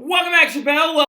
Welcome back, Chappelle.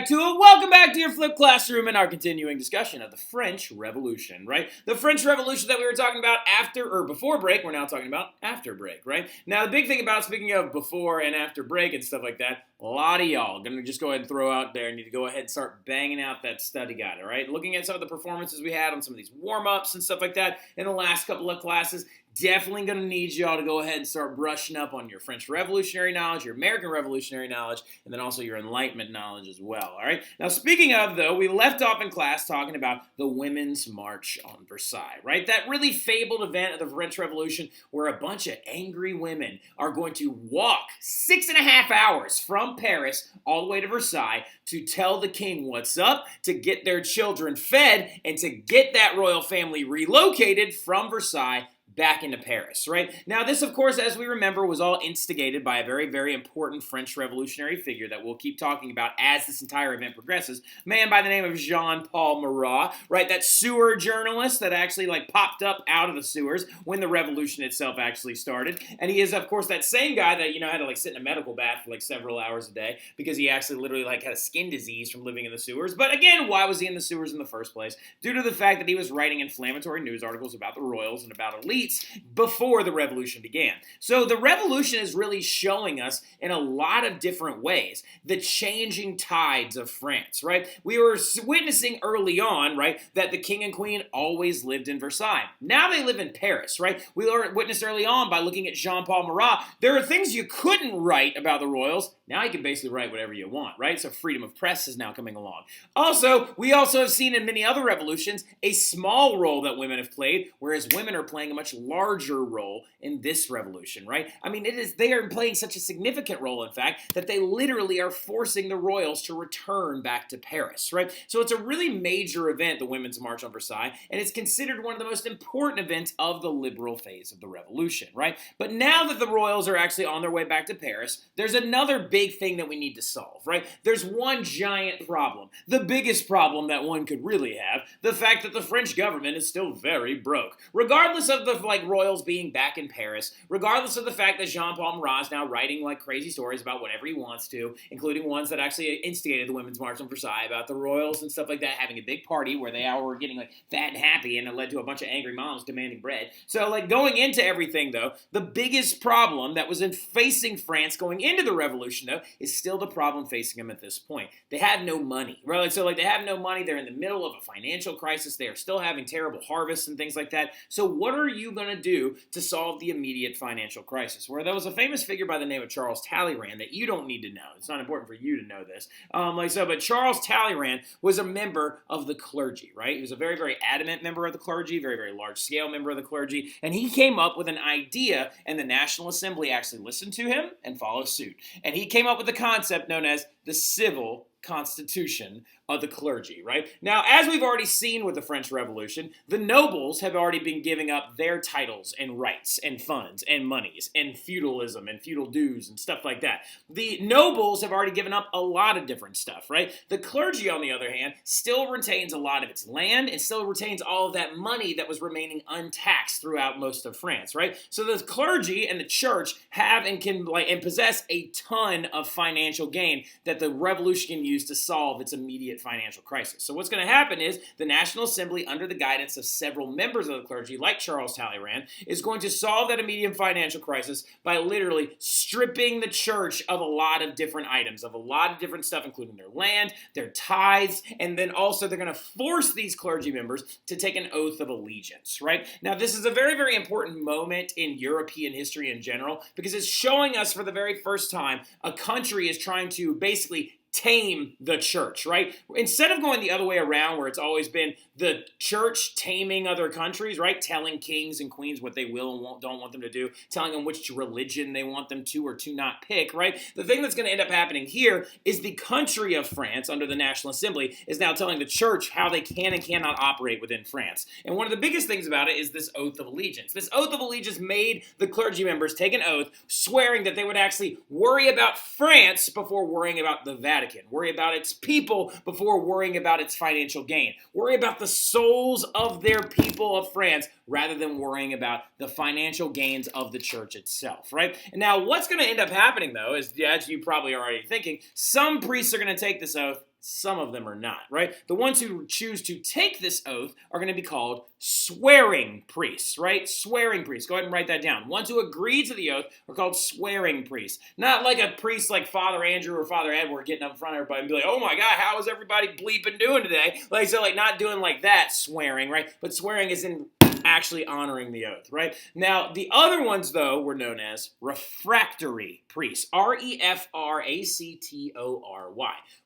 Welcome back to your flip classroom and our continuing discussion of the French Revolution, right? The French Revolution that we were talking about after or before break, we're now talking about after break, right? Now, the big thing about speaking of before and after break and stuff like that, a lot of y'all gonna just go ahead and throw out there and need to go ahead and start banging out that study guide, all right? Looking at some of the performances we had on some of these warm-ups and stuff like that in the last couple of classes, definitely going to need y'all to go ahead and start brushing up on your French Revolutionary knowledge, your American Revolutionary knowledge, and then also your Enlightenment knowledge as well, all right? Now, speaking of, though, we left off in class talking about the Women's March on Versailles, right? That really fabled event of the French Revolution where a bunch of angry women are going to walk 6.5 hours from Paris all the way to Versailles to tell the king what's up, to get their children fed, and to get that royal family relocated from Versailles back into Paris, right? Now, this, of course, as we remember, was all instigated by a very, very important French revolutionary figure that we'll keep talking about as this entire event progresses. A man by the name of Jean-Paul Marat, right? That sewer journalist that actually, popped up out of the sewers when the revolution itself actually started. And he is, of course, that same guy that, had to, sit in a medical bath for, several hours a day because he actually literally, had a skin disease from living in the sewers. But again, why was he in the sewers in the first place? Due to the fact that he was writing inflammatory news articles about the royals and about elites before the revolution began. So the revolution is really showing us in a lot of different ways the changing tides of France, right? We were witnessing early on, right, that the king and queen always lived in Versailles. Now they live in Paris, right? We witnessed early on by looking at Jean-Paul Marat, there are things you couldn't write about the royals. Now you can basically write whatever you want, right? So freedom of press is now coming along. Also, we also have seen in many other revolutions a small role that women have played, whereas women are playing a much larger role in this revolution, right? I mean, they are playing such a significant role, in fact, that they literally are forcing the royals to return back to Paris, right? So it's a really major event, the Women's March on Versailles, and it's considered one of the most important events of the liberal phase of the revolution, right? But now that the royals are actually on their way back to Paris, there's another big thing that we need to solve, right? There's one giant problem, the biggest problem that one could really have, the fact that the French government is still very broke. Regardless of the royals being back in Paris, regardless of the fact that Jean-Paul Marat is now writing crazy stories about whatever he wants to, including ones that actually instigated the Women's March on Versailles about the royals and stuff like that, having a big party where they all were getting fat and happy, and it led to a bunch of angry moms demanding bread. So going into everything though, the biggest problem that was facing France going into the revolution though is still the problem facing them at this point. They have no money, right? So they have no money. They're in the middle of a financial crisis. They are still having terrible harvests and things like that. So what are you going to do to solve the immediate financial crisis? Where there was a famous figure by the name of Charles Talleyrand that you don't need to know. It's not important for you to know this. But Charles Talleyrand was a member of the clergy, right? He was a very, very adamant member of the clergy, very, very large-scale member of the clergy, and he came up with an idea, and the National Assembly actually listened to him and followed suit. And he came up with a concept known as the civil constitution of the clergy, right? Now, as we've already seen with the French Revolution, the nobles have already been giving up their titles and rights and funds and monies and feudalism and feudal dues and stuff like that. The nobles have already given up a lot of different stuff, right? The clergy, on the other hand, still retains a lot of its land and still retains all of that money that was remaining untaxed throughout most of France, right? So the clergy and the church have and can and possess a ton of financial gain that the revolution can use to solve its immediate financial crisis. So what's going to happen is the National Assembly, under the guidance of several members of the clergy, like Charles Talleyrand, is going to solve that immediate financial crisis by literally stripping the church of a lot of different items, of a lot of different stuff, including their land, their tithes, and then also they're going to force these clergy members to take an oath of allegiance, right? Now, this is a very, very important moment in European history in general because it's showing us for the very first time a country is trying to basically tame the church, right? Instead of going the other way around where it's always been the church taming other countries, right? Telling kings and queens what they will and don't want them to do, telling them which religion they want them to or to not pick, right? The thing that's going to end up happening here is the country of France under the National Assembly is now telling the church how they can and cannot operate within France. And one of the biggest things about it is this oath of allegiance. This oath of allegiance made the clergy members take an oath swearing that they would actually worry about France before worrying about the Vatican. Vatican. Worry about its people before worrying about its financial gain. Worry about the souls of their people of France rather than worrying about the financial gains of the church itself, right? And now what's going to end up happening, though, is, as you probably are already thinking, some priests are going to take this oath, some of them are not, right? The ones who choose to take this oath are going to be called swearing priests, right? Swearing priests. Go ahead and write that down. Ones who agree to the oath are called swearing priests. Not like a priest like Father Andrew or Father Edward getting up in front of everybody and be like, oh my God, how is everybody bleeping doing today? Like, so like not doing like that swearing, right? But swearing is in actually honoring the oath, right? Now, the other ones, though, were known as refractory priests. R-E-F-R-A-C-T-O-R-Y.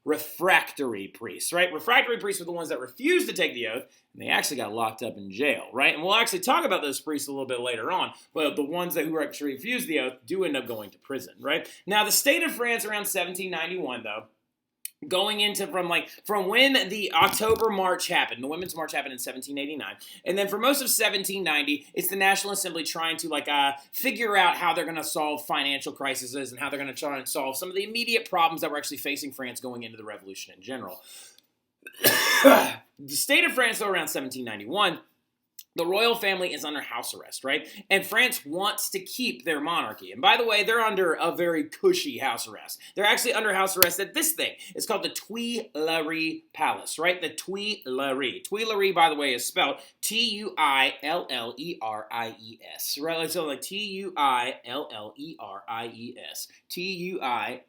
Refractory priests, right? Refractory priests were the ones that refused to take the oath, and they actually got locked up in jail, right? And we'll actually talk about those priests a little bit later on, but the ones who actually refused the oath do end up going to prison, right? Now, the state of France around 1791, though, going into from when the October March happened, the Women's March happened in 1789, and then for most of 1790, it's the National Assembly trying to figure out how they're going to solve financial crises and how they're going to try and solve some of the immediate problems that were actually facing France going into the Revolution in general. The state of France, though, around 1791, the royal family is under house arrest, right? And France wants to keep their monarchy. And by the way, they're under a very cushy house arrest. They're actually under house arrest at this thing. It's called the Tuileries Palace, right? The Tuileries. Tuileries, by the way, is spelled T-U-I-L-L-E-R-I-E-S, right? So like T-U-I-L-L-E-R-I-E-S. T-U-I-L-L-E-R-I-E-S.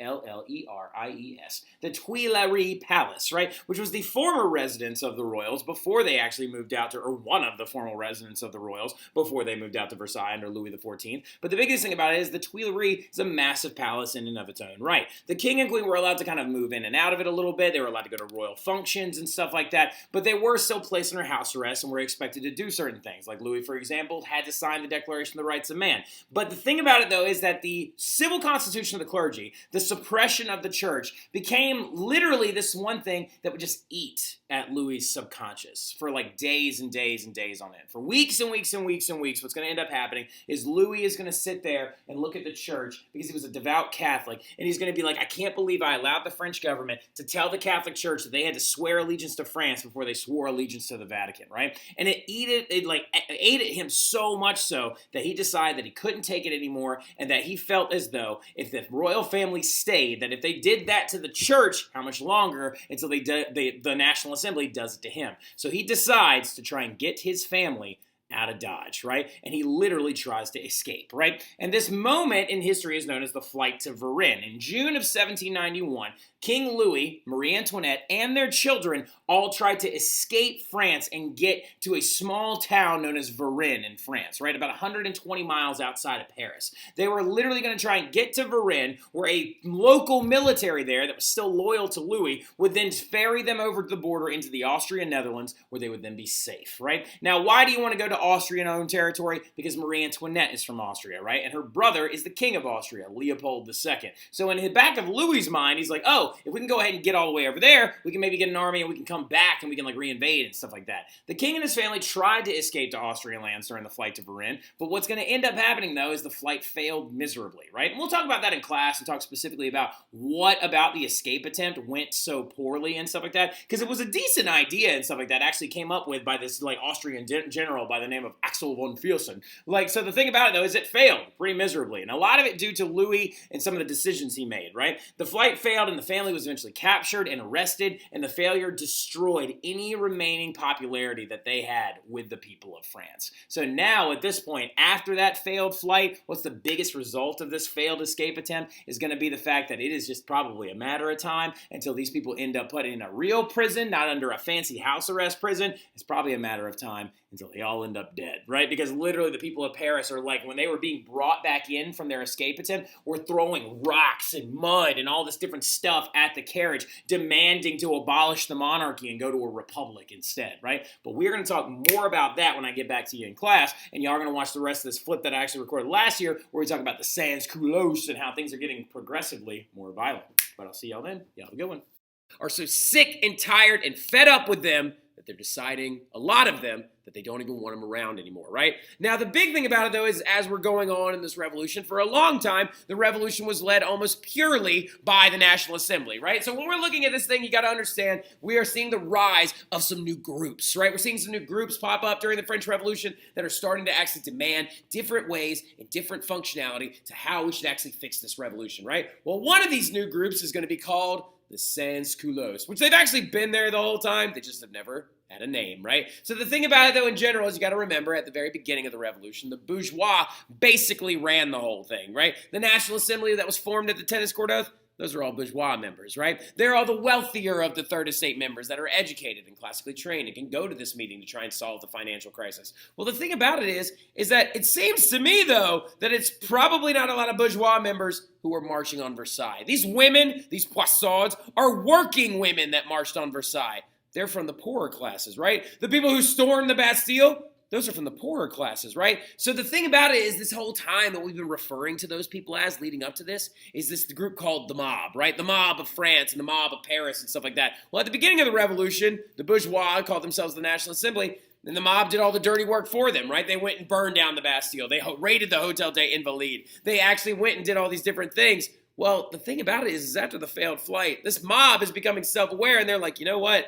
The Tuileries Palace, right? Which was the former residence of the royals before they actually moved out to, or one of the former residence of the royals before they moved out to Versailles under Louis XIV. But the biggest thing about it is the Tuileries is a massive palace in and of its own right. The king and queen were allowed to kind of move in and out of it a little bit. They were allowed to go to royal functions and stuff like that, but they were still placed under house arrest and were expected to do certain things. Like Louis, for example, had to sign the Declaration of the Rights of Man. But the thing about it, though, is that the civil constitution of the clergy, the suppression of the church, became literally this one thing that would just eat at Louis' subconscious for like days and days and days on end. For weeks and weeks and weeks and weeks, what's going to end up happening is Louis is going to sit there and look at the church because he was a devout Catholic, and he's going to be like, I can't believe I allowed the French government to tell the Catholic Church that they had to swear allegiance to France before they swore allegiance to the Vatican, right? And it ate at him so much so that he decided that he couldn't take it anymore, and that he felt as though if the royal family stayed, that if they did that to the church, how much longer until the National Assembly does it to him. So he decides to try and get his family out of Dodge, right? And he literally tries to escape, right? And this moment in history is known as the Flight to Varennes. In June of 1791, King Louis, Marie Antoinette, and their children all tried to escape France and get to a small town known as Varennes in France, right? About 120 miles outside of Paris. They were literally going to try and get to Varennes, where a local military there that was still loyal to Louis would then ferry them over to the border into the Austrian Netherlands, where they would then be safe, right? Now, why do you want to go to Austrian-owned territory? Because Marie Antoinette is from Austria, right? And her brother is the King of Austria, Leopold II. So in the back of Louis's mind, he's like, oh, if we can go ahead and get all the way over there, we can maybe get an army and we can come back and we can reinvade and stuff like that. The king and his family tried to escape to Austrian lands during the flight to Varennes, but what's going to end up happening, though, is the flight failed miserably, right? And we'll talk about that in class and talk specifically about what about the escape attempt went so poorly and stuff like that, because it was a decent idea and stuff like that actually came up with by this Austrian general by the name of Axel von Fersen. So the thing about it, though, is it failed pretty miserably, and a lot of it due to Louis and some of the decisions he made, right? The flight failed and the family was eventually captured and arrested, and the failure destroyed any remaining popularity that they had with the people of France. So now, at this point, after that failed flight, what's the biggest result of this failed escape attempt is going to be the fact that it is just probably a matter of time until these people end up put in a real prison, not under a fancy house arrest prison. It's probably a matter of time until they all end up dead, right? Because literally the people of Paris are like, when they were being brought back in from their escape attempt, were throwing rocks and mud and all this different stuff at the carriage, demanding to abolish the monarchy and go to a republic instead, right? But we're going to talk more about that when I get back to you in class, and y'all are going to watch the rest of this flip that I actually recorded last year, where we talk about the sans-culottes and how things are getting progressively more violent. But I'll see y'all then. Y'all have a good one. Are so sick and tired and fed up with them that they're deciding, a lot of them, that they don't even want them around anymore, right? Now, the big thing about it, though, is as we're going on in this revolution, for a long time, the revolution was led almost purely by the National Assembly, right? So when we're looking at this thing, you got to understand we are seeing the rise of some new groups, right? We're seeing some new groups pop up during the French Revolution that are starting to actually demand different ways and different functionality to how we should actually fix this revolution, right? Well, one of these new groups is going to be called the Sans-Culottes, which they've actually been there the whole time. They just have never had a name, right? So the thing about it, though, in general, is you got to remember at the very beginning of the revolution, the bourgeois basically ran the whole thing, right? The National Assembly that was formed at the Tennis Court Oath, those are all bourgeois members, right? They're all the wealthier of the Third Estate members that are educated and classically trained and can go to this meeting to try and solve the financial crisis. Well, the thing about it is that it seems to me, though, that it's probably not a lot of bourgeois members who are marching on Versailles. These women, these poissards, are working women that marched on Versailles. They're from the poorer classes, right? The people who stormed the Bastille, those are from the poorer classes, right? So the thing about it is this whole time that we've been referring to those people as leading up to this is this group called the mob, right? The mob of France and the mob of Paris and stuff like that. Well, at the beginning of the revolution, the bourgeois called themselves the National Assembly, and the mob did all the dirty work for them, right? They went and burned down the Bastille. They raided the Hôtel des Invalides. They actually went and did all these different things. Well, the thing about it is after the failed flight, this mob is becoming self-aware, and they're like, you know what?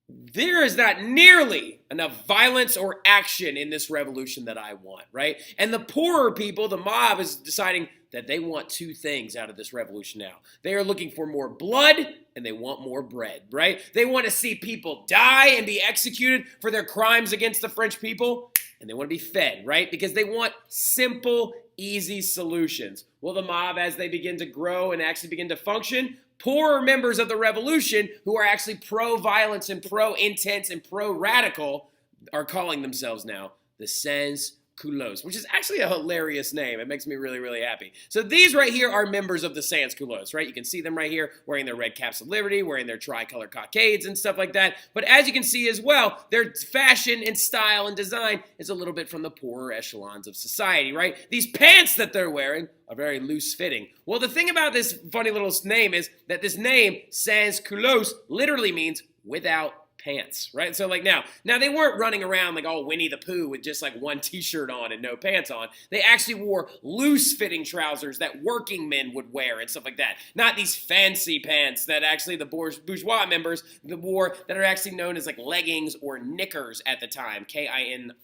There is not nearly enough violence or action in this revolution that I want, right? And the poorer people, the mob, is deciding that they want two things out of this revolution now. They are looking for more blood and they want more bread, right? They want to see people die and be executed for their crimes against the French people, and they want to be fed, right? Because they want simple, easy solutions. Well, the mob, as they begin to grow and actually begin to function, poorer members of the revolution who are actually pro-violence and pro-intense and pro-radical are calling themselves now the Sans-Culottes, which is actually a hilarious name. It makes me really, really happy. So these right here are members of the Sans-Culottes, right? You can see them right here wearing their red caps of liberty, wearing their tricolor cockades and stuff like that. But as you can see as well, their fashion and style and design is a little bit from the poorer echelons of society, right? These pants that they're wearing are very loose-fitting. Well, the thing about this funny little name is that this name, Sans-Culottes, literally means without pants, right? So like now they weren't running around like all Winnie the Pooh with just like one t-shirt on and no pants on. They actually wore loose-fitting trousers that working men would wear and stuff like that. Not these fancy pants that actually the bourgeois members wore that are actually known as like leggings or knickers at the time, K-I-N-I-C-K-E-R-S,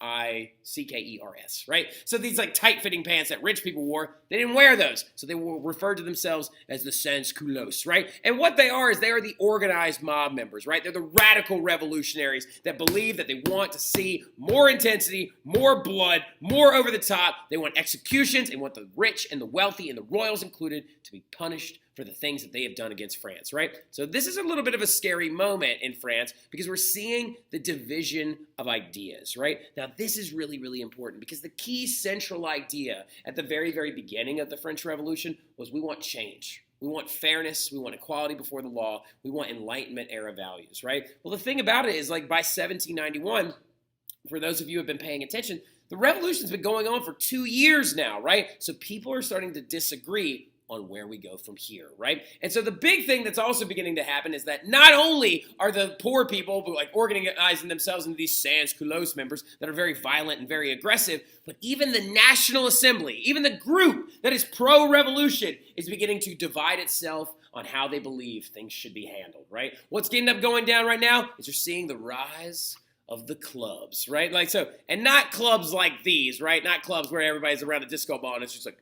right? So these like tight-fitting pants that rich people wore, they didn't wear those. So they were referred to themselves as the Sans-Culottes, right? And what they are is they are the organized mob members, right? They're the radical revolutionaries that believe that they want to see more intensity, more blood, more over the top. They want executions and want the rich and the wealthy and the royals included to be punished for the things that they have done against France, right? So this is a little bit of a scary moment in France because we're seeing the division of ideas, right? Now this is really, really important because the key central idea at the very, very beginning of the French Revolution was we want change. We want fairness, we want equality before the law, we want Enlightenment era values, right? Well, the thing about it is like by 1791, for those of you who have been paying attention, the revolution's been going on for 2 years now, right? So people are starting to disagree on where we go from here, right? And so the big thing that's also beginning to happen is that not only are the poor people like organizing themselves into these Sans-Culottes members that are very violent and very aggressive, but even the National Assembly, even the group that is pro-revolution is beginning to divide itself on how they believe things should be handled, right? What's getting up going down right now is you're seeing the rise of the clubs, right? Like so, and not clubs like these, right? Not clubs where everybody's around a disco ball and it's just like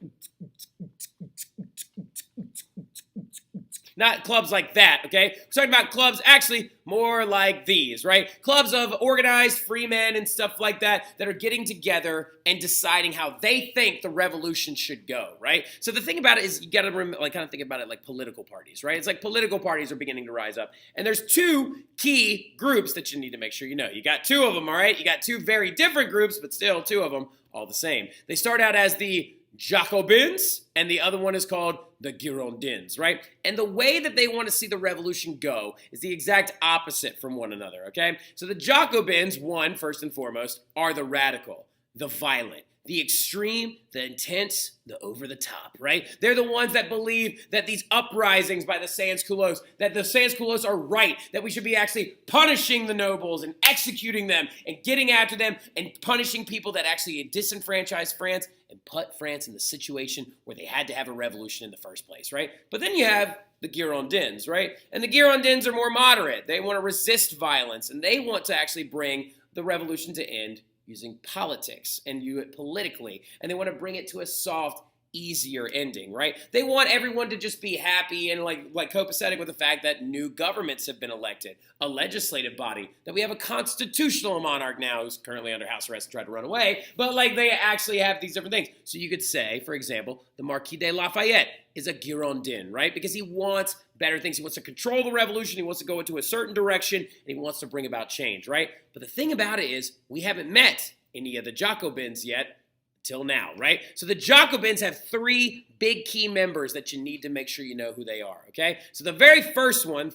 not clubs like that, okay? We're talking about clubs actually more like these, right? Clubs of organized free men and stuff like that that are getting together and deciding how they think the revolution should go, right? So the thing about it is you got to like kind of think about it like political parties, right? It's like political parties are beginning to rise up. And there's two key groups that you need to make sure you know. You got two of them, all right? You got two very different groups, but still two of them all the same. They start out as the Jacobins, and the other one is called the Girondins, right? And the way that they want to see the revolution go is the exact opposite from one another, okay? So the Jacobins, first and foremost, are the radical. the violent, the extreme, the intense, the over the top, right? They're the ones that believe that these uprisings by the Sans-Culottes, that the Sans-Culottes are right, that we should be actually punishing the nobles and executing them and getting after them and punishing people that actually disenfranchised France and put France in the situation where they had to have a revolution in the first place, right? But then you have the Girondins, right? And the Girondins are more moderate. They want to resist violence, and they want to actually bring the revolution to end using politics and do it politically, and they want to bring it to a soft, easier ending, right? They want everyone to just be happy and like copacetic with the fact that new governments have been elected, a legislative body, that we have a constitutional monarch now who's currently under house arrest and tried to run away, but like they actually have these different things. So you could say, for example, the Marquis de Lafayette is a Girondin, right? Because he wants better things. He wants to control the revolution. He wants to go into a certain direction, and he wants to bring about change, right? But the thing about it is we haven't met any of the Jacobins yet till now, right? So the Jacobins have three big key members that you need to make sure you know who they are, okay? So the very first one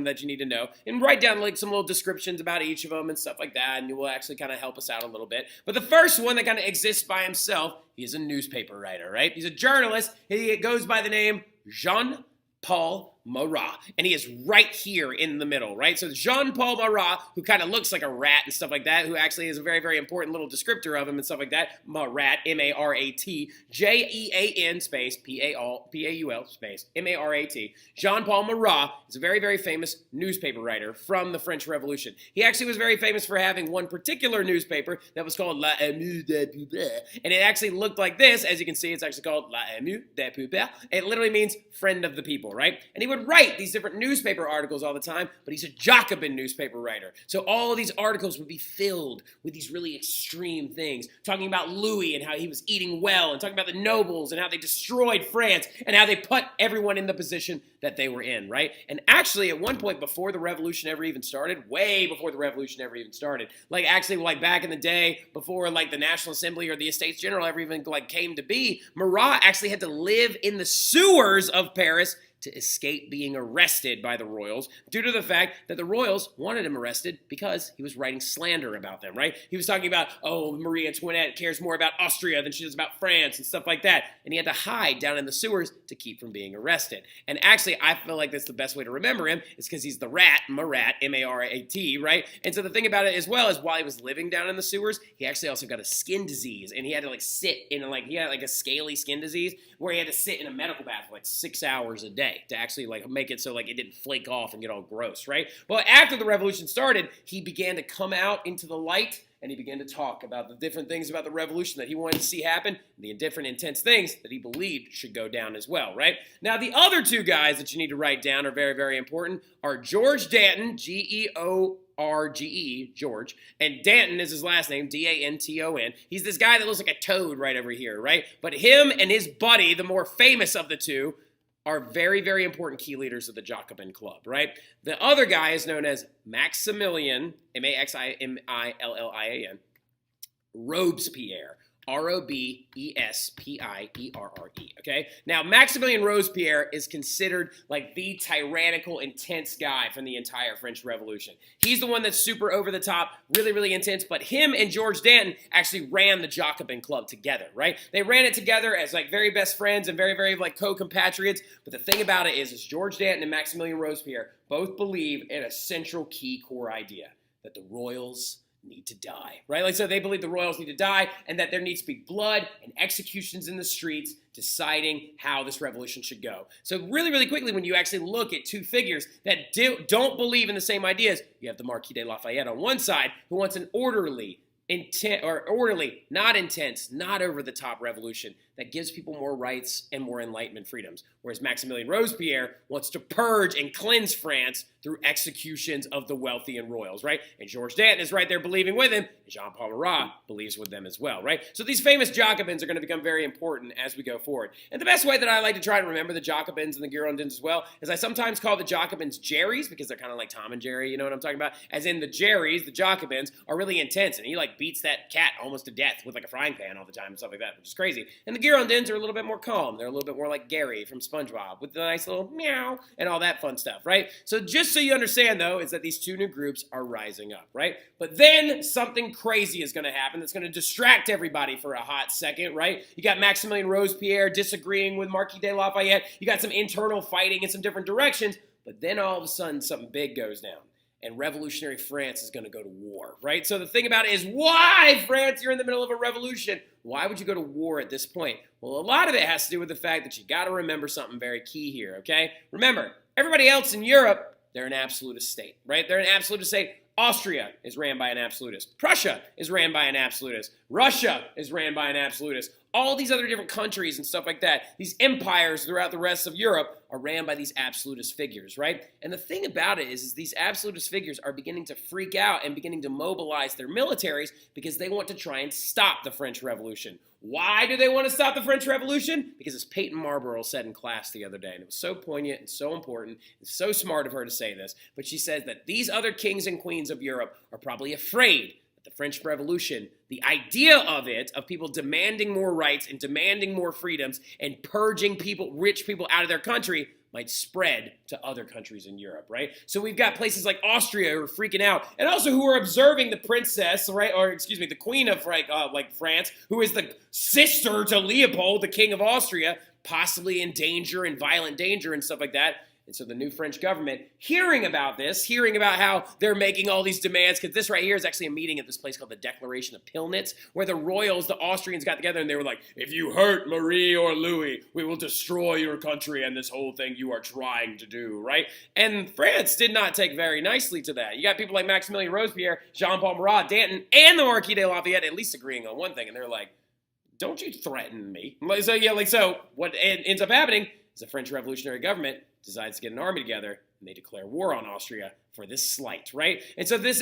that you need to know, and write down like some little descriptions about each of them and stuff like that, and it will actually kind of help us out a little bit. But the first one that kind of exists by himself, he's a newspaper writer, right? He's a journalist. He goes by the name Jean-Paul Marat, and he is right here in the middle, right? So Jean-Paul Marat, who kind of looks like a rat and stuff like that, who actually is a very, very important little descriptor of him and stuff like that, Marat, M-A-R-A-T, J-E-A-N space, P-A-U-L space, M-A-R-A-T. Jean-Paul Marat is a very, very famous newspaper writer from the French Revolution. He actually was very famous for having one particular newspaper that was called La Émue des Poupées, and it actually looked like this. As you can see, it's actually called La Émue des Poupées. It literally means friend of the people, right? And he would write these different newspaper articles all the time, but he's a Jacobin newspaper writer. So all of these articles would be filled with these really extreme things, talking about Louis and how he was eating well, and talking about the nobles and how they destroyed France and how they put everyone in the position that they were in, right? And actually, at one point before the revolution ever even started, way before the revolution ever even started, like actually like back in the day before like the National Assembly or the Estates General ever even like came to be, Marat actually had to live in the sewers of Paris to escape being arrested by the royals due to the fact that the royals wanted him arrested because he was writing slander about them, right? He was talking about, oh, Marie Antoinette cares more about Austria than she does about France and stuff like that. And he had to hide down in the sewers to keep from being arrested. And actually, I feel like that's the best way to remember him is because he's the rat, Marat, M-A-R-A-T, right? And so the thing about it as well is while he was living down in the sewers, he actually also got a skin disease, and he had to like sit in he had like a scaly skin disease where he had to sit in a medical bath for like 6 hours a day to actually like make it so like it didn't flake off and get all gross, right? But after the revolution started, he began to come out into the light, and he began to talk about the different things about the revolution that he wanted to see happen, and the different intense things that he believed should go down as well, right? Now, the other two guys that you need to write down are very, very important, are George Danton, G-E-O-R-G-E, George, and Danton is his last name, D-A-N-T-O-N. He's this guy that looks like a toad right over here, right? But him and his buddy, the more famous of the two, are very, very important key leaders of the Jacobin Club, right? The other guy is known as Maximilian, M-A-X-I-M-I-L-L-I-A-N, Robespierre, R-O-B-E-S-P-I-E-R-R-E, okay? Now, Maximilian Robespierre is considered like the tyrannical, intense guy from the entire French Revolution. He's the one that's super over the top, really, really intense, but him and George Danton actually ran the Jacobin Club together, right? They ran it together as like very best friends and very, very like co-compatriots, but the thing about it is George Danton and Maximilian Robespierre both believe in a central key core idea, that the royals need to die, right? Like, so they believe the royals need to die and that there needs to be blood and executions in the streets deciding how this revolution should go. So really, really quickly, when you actually look at two figures that don't believe in the same ideas, you have the Marquis de Lafayette on one side, who wants an orderly, not intense, not over-the-top revolution that gives people more rights and more Enlightenment freedoms. Whereas Maximilian Robespierre wants to purge and cleanse France through executions of the wealthy and royals, right? And George Danton is right there believing with him, and Jean-Paul Marat believes with them as well, right? So these famous Jacobins are going to become very important as we go forward. And the best way that I like to try to remember the Jacobins and the Girondins as well is I sometimes call the Jacobins Jerrys because they're kind of like Tom and Jerry, you know what I'm talking about? As in the Jerrys, the Jacobins, are really intense, and he like beats that cat almost to death with like a frying pan all the time and stuff like that, which is crazy. And the Girondins are a little bit more calm. They're a little bit more like Gary from SpongeBob with the nice little meow and all that fun stuff, right? So just just so you understand, though, is that these two new groups are rising up, right? But then something crazy is going to happen that's going to distract everybody for a hot second, right? You got Maximilien Robespierre disagreeing with Marquis de Lafayette. You got some internal fighting in some different directions. But then all of a sudden, something big goes down. And revolutionary France is going to go to war, right? So the thing about it is, why, France? You're in the middle of a revolution. Why would you go to war at this point? Well, a lot of it has to do with the fact that you got to remember something very key here, okay? Remember, everybody else in Europe, they're an absolutist state, right? They're an absolutist state. Austria is ran by an absolutist. Prussia is ran by an absolutist. Russia is ran by an absolutist. All these other different countries and stuff like that, these empires throughout the rest of Europe are ran by these absolutist figures, right? And the thing about it is these absolutist figures are beginning to freak out and beginning to mobilize their militaries because they want to try and stop the French Revolution. Why do they want to stop the French Revolution? Because as Peyton Marlborough said in class the other day, and it was so poignant and so important, and so smart of her to say this, but she says that these other kings and queens of Europe are probably afraid that the French Revolution, the idea of it, of people demanding more rights and demanding more freedoms and purging people, rich people out of their country, might spread to other countries in Europe, right? So we've got places like Austria who are freaking out, and also who are observing the princess, right, or excuse me, the queen of like France, who is the sister to Leopold, the king of Austria, possibly in danger, in violent danger and stuff like that. And so the new French government, hearing about this, hearing about how they're making all these demands, because this right here is actually a meeting at this place called the Declaration of Pillnitz, where the royals, the Austrians got together and they were like, if you hurt Marie or Louis, we will destroy your country and this whole thing you are trying to do, right? And France did not take very nicely to that. You got people like Maximilien Robespierre, Jean-Paul Marat, Danton, and the Marquis de Lafayette at least agreeing on one thing, and they're like, don't you threaten me. So what ends up happening is the French Revolutionary government decides to get an army together, and they declare war on Austria for this slight, right? And so this